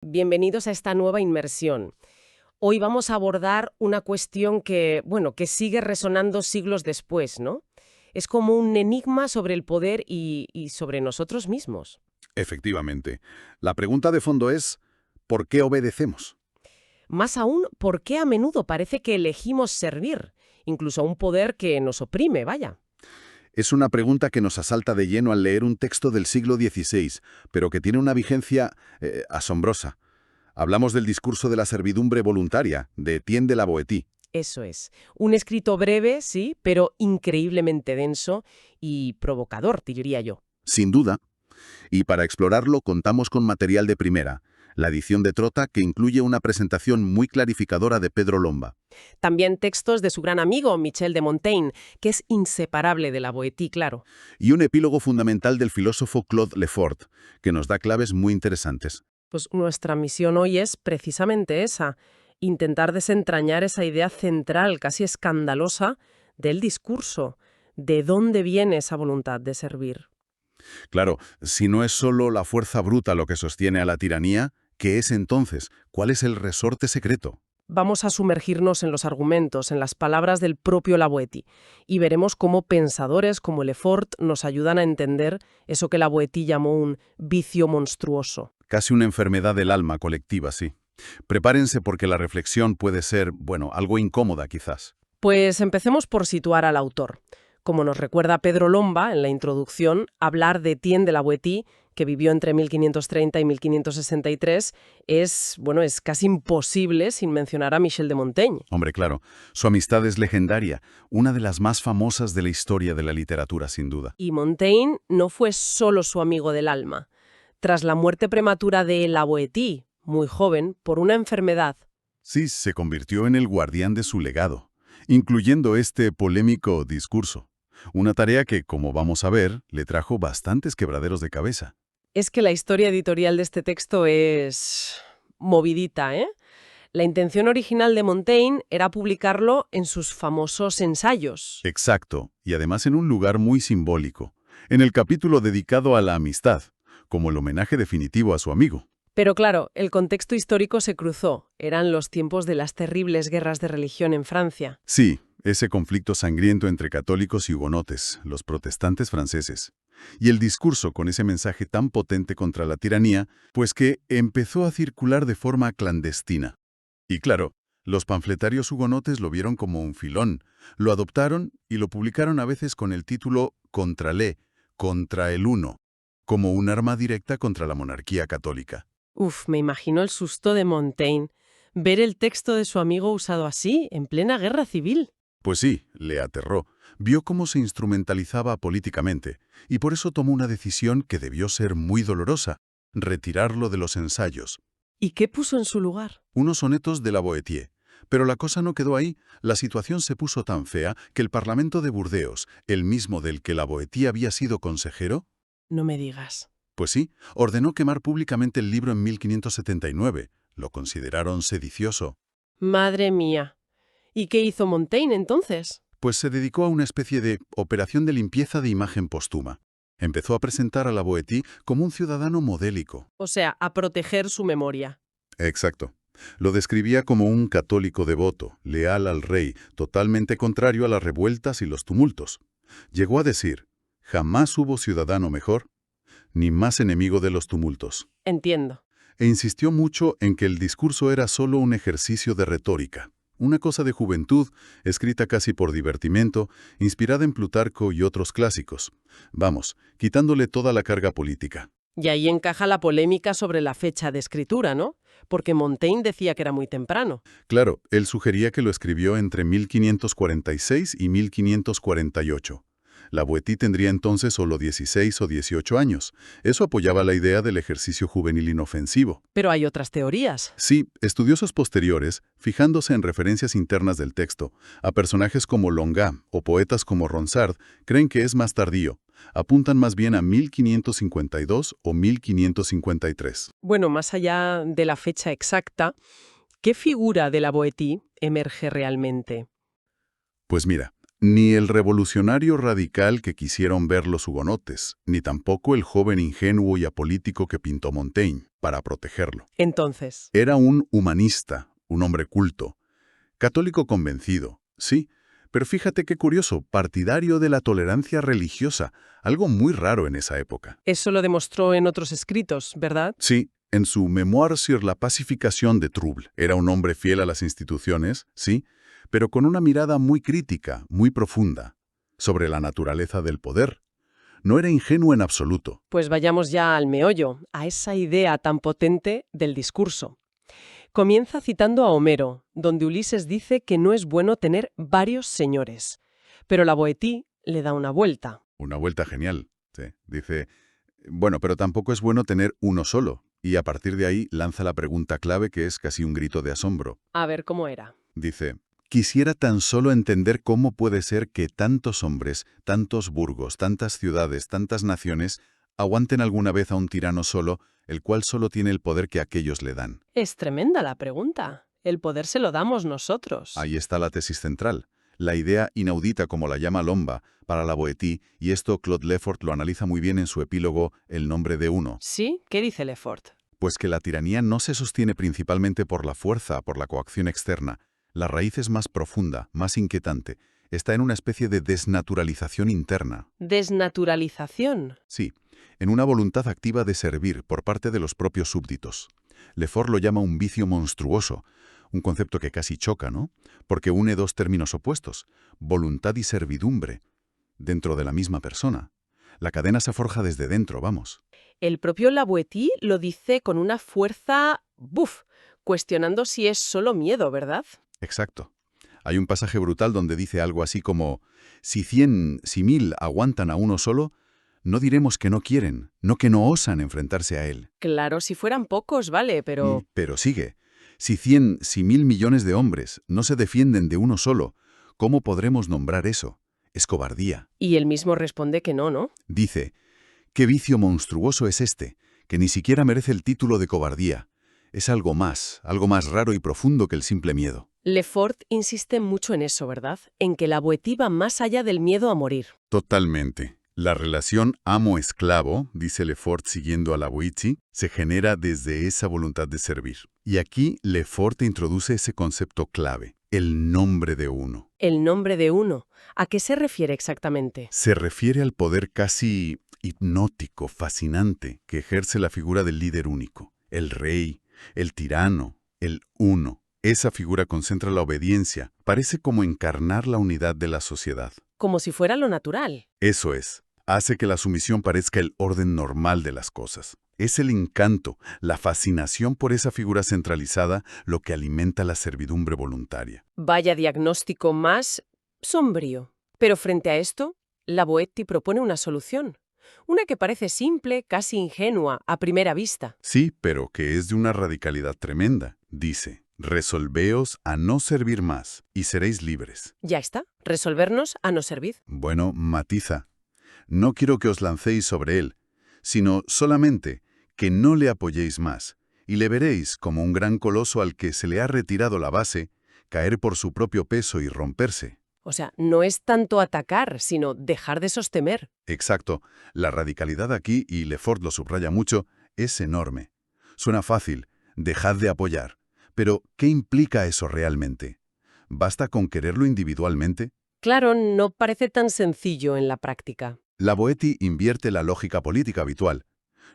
Bienvenidos a esta nueva inmersión. Hoy vamos a abordar una cuestión que sigue resonando siglos después, ¿no? Es como un enigma sobre el poder y sobre nosotros mismos. Efectivamente. La pregunta de fondo es, ¿por qué obedecemos? Más aún, ¿por qué a menudo parece que elegimos servir? Incluso a un poder que nos oprime, vaya. Es una pregunta que nos asalta de lleno al leer un texto del siglo XVI, pero que tiene una vigencia asombrosa. Hablamos del discurso de la servidumbre voluntaria, de Etienne de la Boétie. Eso es. Un escrito breve, sí, pero increíblemente denso y provocador, diría yo. Sin duda. Y para explorarlo contamos con material de primera, la edición de Trota, que incluye una presentación muy clarificadora de Pedro Lomba. También textos de su gran amigo Michel de Montaigne, que es inseparable de la Boétie, claro. Y un epílogo fundamental del filósofo Claude Lefort, que nos da claves muy interesantes. Pues nuestra misión hoy es precisamente esa, intentar desentrañar esa idea central, casi escandalosa, del discurso. ¿De dónde viene esa voluntad de servir? Claro, si no es solo la fuerza bruta lo que sostiene a la tiranía, ¿qué es entonces? ¿Cuál es el resorte secreto? Vamos a sumergirnos en los argumentos, en las palabras del propio La Boétie, y veremos cómo pensadores como Lefort nos ayudan a entender eso que La Boétie llamó un vicio monstruoso. Casi una enfermedad del alma colectiva, sí. Prepárense porque la reflexión puede ser, algo incómoda quizás. Pues empecemos por situar al autor. Como nos recuerda Pedro Lomba en la introducción, hablar de Etienne de la Boétie, que vivió entre 1530 y 1563, es casi imposible sin mencionar a Michel de Montaigne. Hombre, claro, su amistad es legendaria, una de las más famosas de la historia de la literatura, sin duda. Y Montaigne no fue solo su amigo del alma. Tras la muerte prematura de la Boétie, muy joven, por una enfermedad, Sí, se convirtió en el guardián de su legado, incluyendo este polémico discurso. Una tarea que, como vamos a ver, le trajo bastantes quebraderos de cabeza. es que la historia editorial de este texto es movidita, ¿eh? La intención original de Montaigne era publicarlo en sus famosos ensayos. Exacto, y además en un lugar muy simbólico, en el capítulo dedicado a la amistad, como el homenaje definitivo a su amigo. Pero claro, el contexto histórico se cruzó. Eran los tiempos de las terribles guerras de religión en Francia. Sí, ese conflicto sangriento entre católicos y hugonotes, los protestantes franceses. Y el discurso con ese mensaje tan potente contra la tiranía, pues que empezó a circular de forma clandestina. Y claro, los panfletarios hugonotes lo vieron como un filón, lo adoptaron y lo publicaron a veces con el título contra el uno, como un arma directa contra la monarquía católica. Uf, me imagino el susto de Montaigne. Ver el texto de su amigo usado así, en plena guerra civil. Pues sí, le aterró. Vio cómo se instrumentalizaba políticamente, y por eso tomó una decisión que debió ser muy dolorosa, retirarlo de los ensayos. ¿Y qué puso en su lugar? Unos sonetos de la Boétie. Pero la cosa no quedó ahí. La situación se puso tan fea que el Parlamento de Burdeos, el mismo del que la Boétie había sido consejero, No me digas. pues sí, ordenó quemar públicamente el libro en 1579. Lo consideraron sedicioso. Madre mía. ¿Y qué hizo Montaigne entonces? Pues se dedicó a una especie de operación de limpieza de imagen póstuma. Empezó a presentar a la Boétie como un ciudadano modélico. O sea, a proteger su memoria. Exacto. Lo describía como un católico devoto, leal al rey, totalmente contrario a las revueltas y los tumultos. Llegó a decir, jamás hubo ciudadano mejor, ni más enemigo de los tumultos. Entiendo. E insistió mucho en que el discurso era solo un ejercicio de retórica, una cosa de juventud, escrita casi por divertimento, inspirada en Plutarco y otros clásicos. Vamos, quitándole toda la carga política. Y ahí encaja la polémica sobre la fecha de escritura, ¿no? Porque Montaigne decía que era muy temprano. Claro, él sugería que lo escribió entre 1546 y 1548. La Boétie tendría entonces solo 16 o 18 años. Eso apoyaba la idea del ejercicio juvenil inofensivo. Pero hay otras teorías. Sí, estudiosos posteriores, fijándose en referencias internas del texto, a personajes como Longa o poetas como Ronsard, creen que es más tardío. Apuntan más bien a 1552 o 1553. Bueno, más allá de la fecha exacta, ¿qué figura de la Boétie emerge realmente? Pues mira, Ni el revolucionario radical que quisieron ver los hugonotes, ni tampoco el joven ingenuo y apolítico que pintó Montaigne para protegerlo. Entonces, Era un humanista, un hombre culto, católico convencido, sí, pero fíjate qué curioso, partidario de la tolerancia religiosa, algo muy raro en esa época. eso lo demostró en otros escritos, ¿verdad? Sí, en su Mémoire sur la pacificación de Trouble, era un hombre fiel a las instituciones, sí, pero con una mirada muy crítica, muy profunda, sobre la naturaleza del poder. No era ingenuo en absoluto. Pues vayamos ya al meollo, a esa idea tan potente del discurso. Comienza citando a Homero, donde Ulises dice que no es bueno tener varios señores. Pero la Boétie le da una vuelta. Una vuelta genial, sí. Dice, bueno, pero tampoco es bueno tener uno solo. Y a partir de ahí lanza la pregunta clave que es casi un grito de asombro. A ver cómo era. Dice, quisiera tan solo entender cómo puede ser que tantos hombres, tantos burgos, tantas ciudades, tantas naciones, aguanten alguna vez a un tirano solo, el cual solo tiene el poder que aquellos le dan. Es tremenda la pregunta. El poder se lo damos nosotros. Ahí está la tesis central. La idea inaudita, como la llama Lomba, para la Boétie, y esto Claude Lefort lo analiza muy bien en su epílogo El nombre de uno. ¿Sí? ¿Qué dice Lefort? Pues que la tiranía no se sostiene principalmente por la fuerza, por la coacción externa. La raíz es más profunda, más inquietante. Está en una especie de desnaturalización interna. Desnaturalización. Sí, en una voluntad activa de servir por parte de los propios súbditos. Lefort lo llama un vicio monstruoso, un concepto que casi choca, ¿no? Porque une dos términos opuestos, voluntad y servidumbre, dentro de la misma persona. La cadena se forja desde dentro, vamos. El propio La Boétie lo dice con una fuerza, ¡buf!, cuestionando si es solo miedo, ¿verdad? Exacto. Hay un pasaje brutal donde dice algo así como, si 100, si 1000 aguantan a uno solo, no diremos que no quieren, no que no osan enfrentarse a él. Claro, si fueran pocos, vale, pero... Pero sigue, si 100, si 1000 millones de hombres no se defienden de uno solo, ¿cómo podremos nombrar eso? Es cobardía. Y él mismo responde que no, ¿no? Dice, ¿qué vicio monstruoso es este, que ni siquiera merece el título de cobardía? Es algo más raro y profundo que el simple miedo. Lefort insiste mucho en eso, ¿verdad? En que la Boétie va más allá del miedo a morir. Totalmente. La relación amo-esclavo, dice Lefort siguiendo a la Boétie, se genera desde esa voluntad de servir. Y aquí Lefort introduce ese concepto clave, el nombre de uno. El nombre de uno. ¿A qué se refiere exactamente? Se refiere al poder casi hipnótico, fascinante, que ejerce la figura del líder único, el rey, el tirano, el uno. Esa figura concentra la obediencia, parece como encarnar la unidad de la sociedad. Como si fuera lo natural. Eso es, hace que la sumisión parezca el orden normal de las cosas. Es el encanto, la fascinación por esa figura centralizada lo que alimenta la servidumbre voluntaria. Vaya diagnóstico más sombrío. Pero frente a esto, la Boétie propone una solución. Una que parece simple, casi ingenua, a primera vista. Sí, pero que es de una radicalidad tremenda. Dice, resolveos a no servir más y seréis libres. Ya está, resolvernos a no servir. Bueno, matiza. No quiero que os lancéis sobre él, sino solamente que no le apoyéis más, y le veréis como un gran coloso al que se le ha retirado la base, caer por su propio peso y romperse. O sea, no es tanto atacar, sino dejar de sostener. Exacto. La radicalidad aquí, y Lefort lo subraya mucho, es enorme. Suena fácil, dejad de apoyar. Pero, ¿qué implica eso realmente? ¿Basta con quererlo individualmente? Claro, no parece tan sencillo en la práctica. La Boétie invierte la lógica política habitual.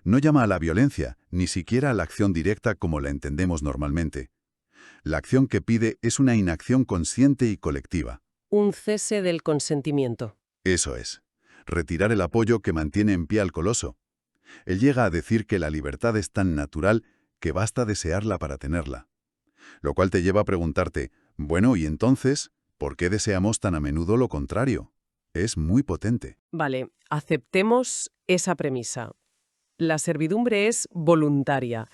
No llama a la violencia, ni siquiera a la acción directa como la entendemos normalmente. La acción que pide es una inacción consciente y colectiva. Un cese del consentimiento. Eso es. Retirar el apoyo que mantiene en pie al coloso. Él llega a decir que la libertad es tan natural que basta desearla para tenerla. Lo cual te lleva a preguntarte, bueno, ¿y entonces por qué deseamos tan a menudo lo contrario? Es muy potente. Vale, aceptemos esa premisa. La servidumbre es voluntaria.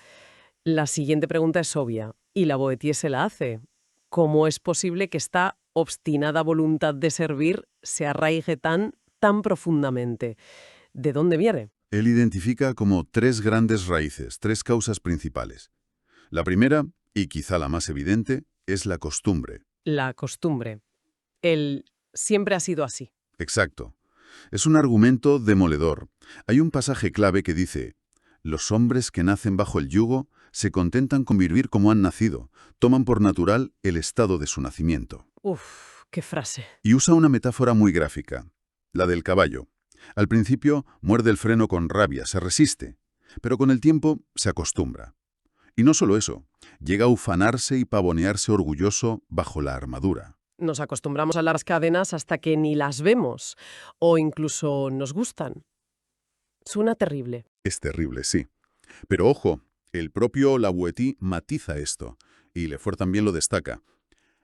La siguiente pregunta es obvia, y la Boétie se la hace. ¿Cómo es posible que esta obstinada voluntad de servir se arraigue tan profundamente? ¿De dónde viene? Él identifica como tres grandes raíces, tres causas principales. La primera, y quizá la más evidente, es la costumbre. La costumbre. El siempre ha sido así. Exacto. Es un argumento demoledor. Hay un pasaje clave que dice: los hombres que nacen bajo el yugo se contentan con vivir como han nacido, toman por natural el estado de su nacimiento. Uf, qué frase. Y usa una metáfora muy gráfica, la del caballo. Al principio muerde el freno con rabia, se resiste, pero con el tiempo se acostumbra. Y no solo eso, llega a ufanarse y pavonearse orgulloso bajo la armadura. Nos acostumbramos a las cadenas hasta que ni las vemos o incluso nos gustan. Suena terrible. Es terrible, sí. Pero ojo, el propio La Boétie matiza esto, y Lefort también lo destaca.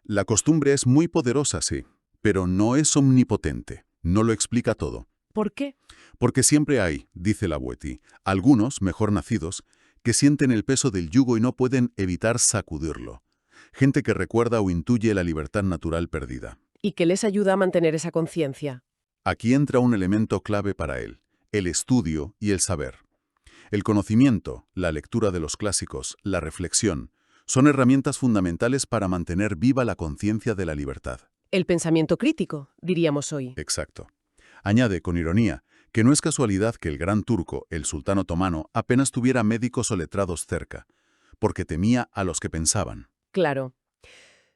La costumbre es muy poderosa, sí, pero no es omnipotente, no lo explica todo. ¿Por qué? Porque siempre hay, dice La Boétie, algunos, mejor nacidos, que sienten el peso del yugo y no pueden evitar sacudirlo. Gente que recuerda o intuye la libertad natural perdida. ¿Y qué les ayuda a mantener esa conciencia? Aquí entra un elemento clave para él, el estudio y el saber. El conocimiento, la lectura de los clásicos, la reflexión, son herramientas fundamentales para mantener viva la conciencia de la libertad. El pensamiento crítico, diríamos hoy. Exacto. Añade, con ironía, que no es casualidad que el gran turco, el sultán otomano, apenas tuviera médicos o letrados cerca, porque temía a los que pensaban. Claro.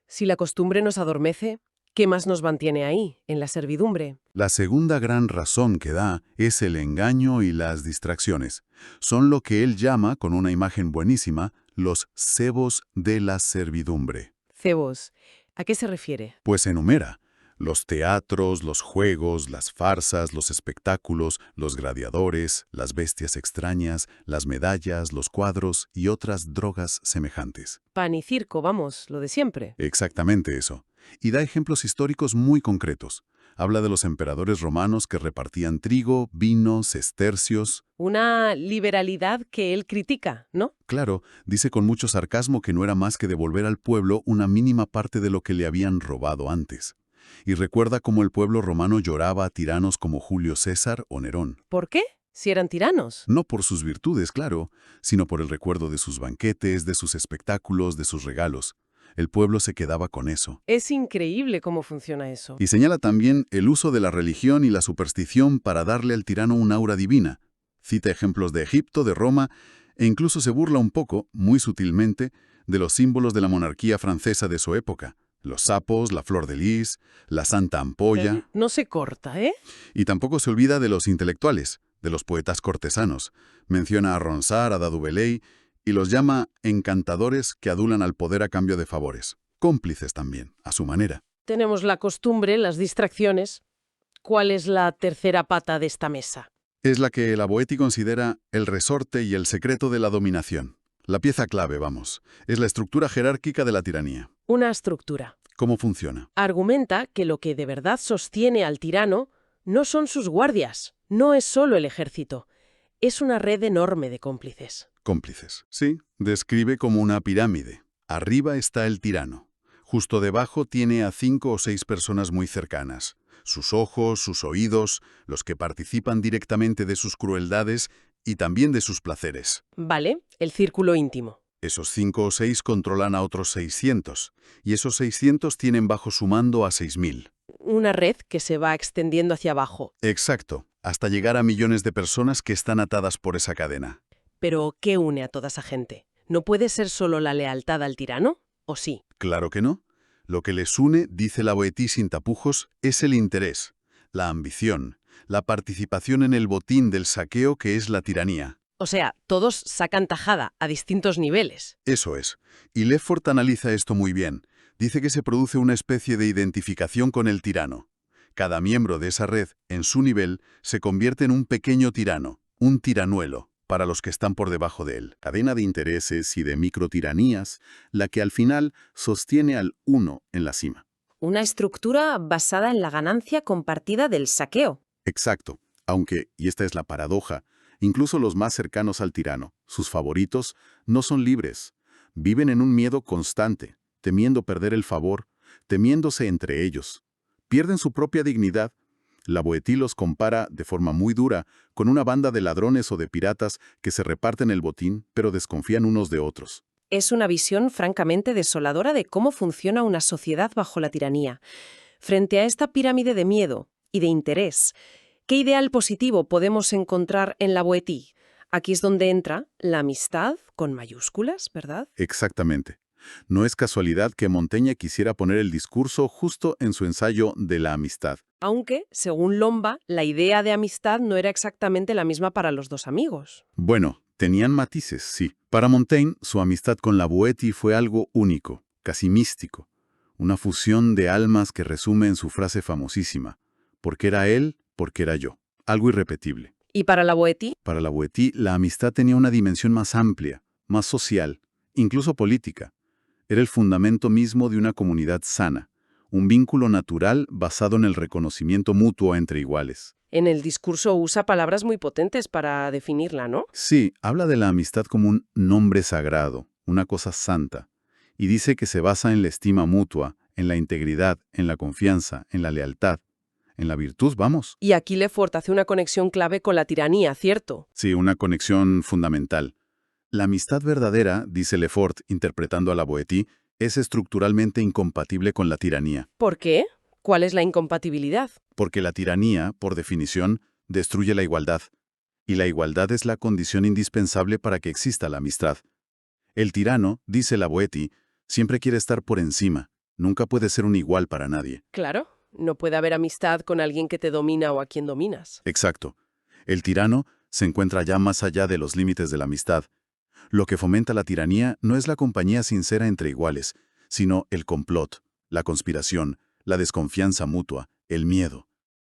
Si la costumbre nos adormece, ¿qué más nos mantiene ahí, en la servidumbre? La segunda gran razón que da es el engaño y las distracciones. Son lo que él llama, con una imagen buenísima, los cebos de la servidumbre. Cebos, ¿a qué se refiere? Pues enumera los teatros, los juegos, las farsas, los espectáculos, los gladiadores, las bestias extrañas, las medallas, los cuadros y otras drogas semejantes. Pan y circo, vamos, lo de siempre. Exactamente eso. Y da ejemplos históricos muy concretos. Habla de los emperadores romanos que repartían trigo, vino, sestercios. Una liberalidad que él critica, ¿no? Claro, dice con mucho sarcasmo que no era más que devolver al pueblo una mínima parte de lo que le habían robado antes. Y recuerda cómo el pueblo romano lloraba a tiranos como Julio César o Nerón. ¿Por qué? Si eran tiranos. No por sus virtudes, claro, sino por el recuerdo de sus banquetes, de sus espectáculos, de sus regalos. El pueblo se quedaba con eso. Es increíble cómo funciona eso. Y señala también el uso de la religión y la superstición para darle al tirano un aura divina. Cita ejemplos de Egipto, de Roma, e incluso se burla un poco, muy sutilmente, de los símbolos de la monarquía francesa de su época. Los sapos, la flor de lis, la santa ampolla. No se corta, ¿eh? Y tampoco se olvida de los intelectuales, de los poetas cortesanos. Menciona a Ronsard, a Dadubeley, y los llama encantadores que adulan al poder a cambio de favores. Cómplices también, a su manera. Tenemos la costumbre, las distracciones. ¿Cuál es la tercera pata de esta mesa? Es la que La Boétie considera el resorte y el secreto de la dominación. La pieza clave, vamos, es la estructura jerárquica de la tiranía. Una estructura. ¿Cómo funciona? Argumenta que lo que de verdad sostiene al tirano no son sus guardias, no es solo el ejército, es una red enorme de cómplices. Cómplices. Sí, describe como una pirámide. Arriba está el tirano. Justo debajo tiene a 5 o 6 personas muy cercanas. Sus ojos, sus oídos, los que participan directamente de sus crueldades y también de sus placeres. Vale, el círculo íntimo. Esos 5 o 6 controlan a otros 600, y esos 600 tienen bajo su mando a 6000. Una red que se va extendiendo hacia abajo. Exacto, hasta llegar a millones de personas que están atadas por esa cadena. Pero, ¿qué une a toda esa gente? ¿No puede ser solo la lealtad al tirano? ¿O sí? Claro que no. Lo que les une, dice La Boétie sin tapujos, es el interés, la ambición, la participación en el botín del saqueo que es la tiranía. O sea, todos sacan tajada a distintos niveles. Eso es. Y Lefort analiza esto muy bien. Dice que se produce una especie de identificación con el tirano. Cada miembro de esa red, en su nivel, se convierte en un pequeño tirano, un tiranuelo, para los que están por debajo de él. Cadena de intereses y de microtiranías, la que al final sostiene al uno en la cima. Una estructura basada en la ganancia compartida del saqueo. Exacto. Aunque, y esta es la paradoja, incluso los más cercanos al tirano, sus favoritos, no son libres. Viven en un miedo constante, temiendo perder el favor, temiéndose entre ellos. Pierden su propia dignidad. La Boétie los compara, de forma muy dura, con una banda de ladrones o de piratas que se reparten el botín, pero desconfían unos de otros. Es una visión francamente desoladora de cómo funciona una sociedad bajo la tiranía. Frente a esta pirámide de miedo y de interés, ¿qué ideal positivo podemos encontrar en la Boétie? Aquí es donde entra la amistad con mayúsculas, ¿verdad? Exactamente. No es casualidad que Montaigne quisiera poner el discurso justo en su ensayo de la amistad. Aunque, según Lomba, la idea de amistad no era exactamente la misma para los dos amigos. Bueno, tenían matices, sí. Para Montaigne, su amistad con la Boétie fue algo único, casi místico. Una fusión de almas que resume en su frase famosísima: porque era él, porque era yo. Algo irrepetible. ¿Y para la Boétie? Para la Boétie, la amistad tenía una dimensión más amplia, más social, incluso política. Era el fundamento mismo de una comunidad sana, un vínculo natural basado en el reconocimiento mutuo entre iguales. En el discurso usa palabras muy potentes para definirla, ¿no? Sí, habla de la amistad como un nombre sagrado, una cosa santa, y dice que se basa en la estima mutua, en la integridad, en la confianza, en la lealtad, en la virtud, vamos. Y aquí Lefort hace una conexión clave con la tiranía, ¿cierto? Sí, una conexión fundamental. La amistad verdadera, dice Lefort, interpretando a la Boétie, es estructuralmente incompatible con la tiranía, ¿Por qué? ¿Cuál es la incompatibilidad? porque la tiranía, por definición, destruye la igualdad, y la igualdad es la condición indispensable para que exista la amistad. El tirano, dice la Boétie, siempre quiere estar por encima, nunca puede ser un igual para nadie. Claro, no puede haber amistad con alguien que te domina o a quien dominas. Exacto. El tirano se encuentra ya más allá de los límites de la amistad. Lo que fomenta la tiranía no es la compañía sincera entre iguales, sino el complot, la conspiración, la desconfianza mutua, el miedo,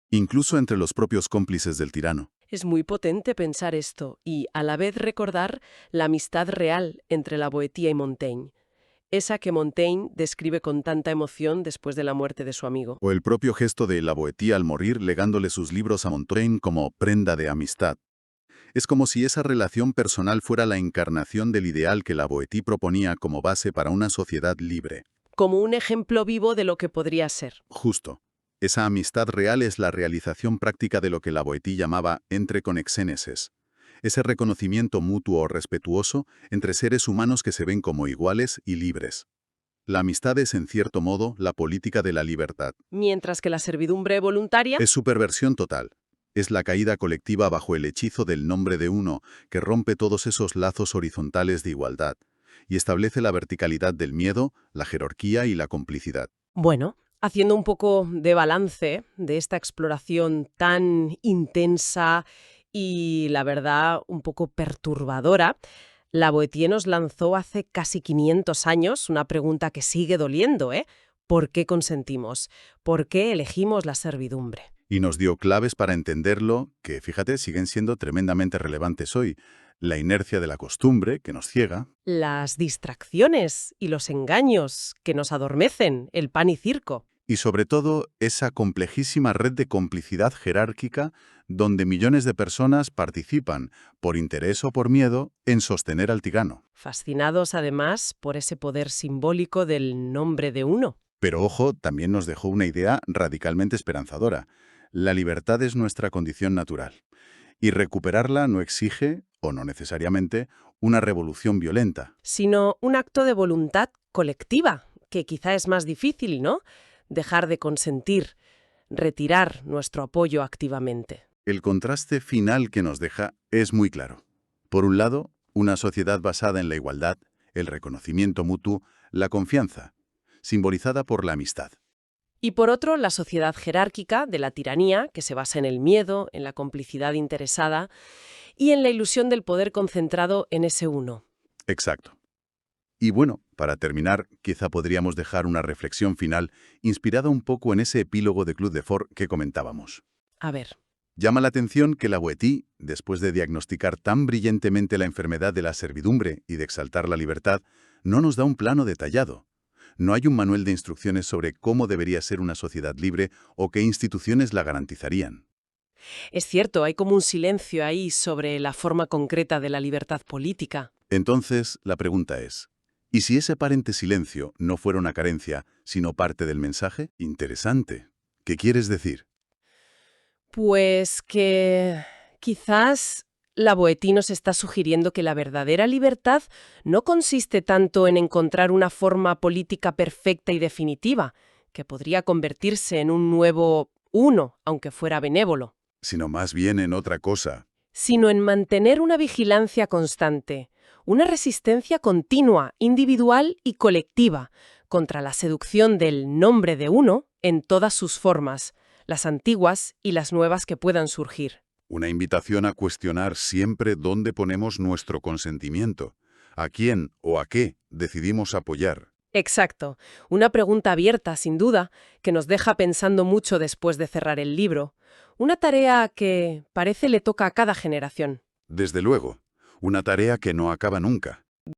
incluso entre los propios cómplices del tirano. Es muy potente pensar esto y, a la vez, recordar la amistad real entre la Boétie y Montaigne. Esa que Montaigne describe con tanta emoción después de la muerte de su amigo. O el propio gesto de la Boétie al morir legándole sus libros a Montaigne como prenda de amistad. Es como si esa relación personal fuera la encarnación del ideal que la Boétie proponía como base para una sociedad libre. Como un ejemplo vivo de lo que podría ser. Justo. Esa amistad real es la realización práctica de lo que la Boétie llamaba entre conexéneses. Ese reconocimiento mutuo respetuoso entre seres humanos que se ven como iguales y libres. La amistad es, en cierto modo, la política de la libertad. Mientras que la servidumbre voluntaria... Es su perversión total. Es la caída colectiva bajo el hechizo del nombre de uno que rompe todos esos lazos horizontales de igualdad y establece la verticalidad del miedo, la jerarquía y la complicidad. Bueno, haciendo un poco de balance de esta exploración tan intensa y, la verdad, un poco perturbadora, la Boétie nos lanzó hace casi 500 años una pregunta que sigue doliendo, ¿eh? ¿Por qué consentimos? ¿Por qué elegimos la servidumbre? Y nos dio claves para entenderlo que, fíjate, siguen siendo tremendamente relevantes hoy. La inercia de la costumbre, que nos ciega. Las distracciones y los engaños que nos adormecen, el pan y circo. Y sobre todo, esa complejísima red de complicidad jerárquica donde millones de personas participan, por interés o por miedo, en sostener al tirano. Fascinados, además, por ese poder simbólico del nombre de uno. Pero ojo, también nos dejó una idea radicalmente esperanzadora. La libertad es nuestra condición natural. Y recuperarla no exige, o no necesariamente, una revolución violenta. Sino un acto de voluntad colectiva, que quizá es más difícil, ¿no? Dejar de consentir, retirar nuestro apoyo activamente. El contraste final que nos deja es muy claro. Por un lado, una sociedad basada en la igualdad, el reconocimiento mutuo, la confianza, simbolizada por la amistad. Y por otro, la sociedad jerárquica de la tiranía, que se basa en el miedo, en la complicidad interesada y en la ilusión del poder concentrado en ese uno. Exacto. Y bueno, para terminar, quizá podríamos dejar una reflexión final inspirada un poco en ese epílogo de Club de Fort que comentábamos. A ver. Llama la atención que la Boétie, después de diagnosticar tan brillantemente la enfermedad de la servidumbre y de exaltar la libertad, no nos da un plano detallado. No hay un manual de instrucciones sobre cómo debería ser una sociedad libre o qué instituciones la garantizarían. Es cierto, hay como un silencio ahí sobre la forma concreta de la libertad política. Entonces, la pregunta es, ¿y si ese aparente silencio no fuera una carencia, sino parte del mensaje? Interesante. ¿Qué quieres decir? Pues que quizás la Boétie nos está sugiriendo que la verdadera libertad no consiste tanto en encontrar una forma política perfecta y definitiva, que podría convertirse en un nuevo uno, aunque fuera benévolo, sino más bien en otra cosa. sino en mantener una vigilancia constante, una resistencia continua, individual y colectiva, contra la seducción del nombre de uno en todas sus formas, las antiguas y las nuevas que puedan surgir. Una invitación a cuestionar siempre dónde ponemos nuestro consentimiento, a quién o a qué decidimos apoyar. Exacto. Una pregunta abierta, sin duda, que nos deja pensando mucho después de cerrar el libro. Una tarea que parece le toca a cada generación. Desde luego, una tarea que no acaba nunca.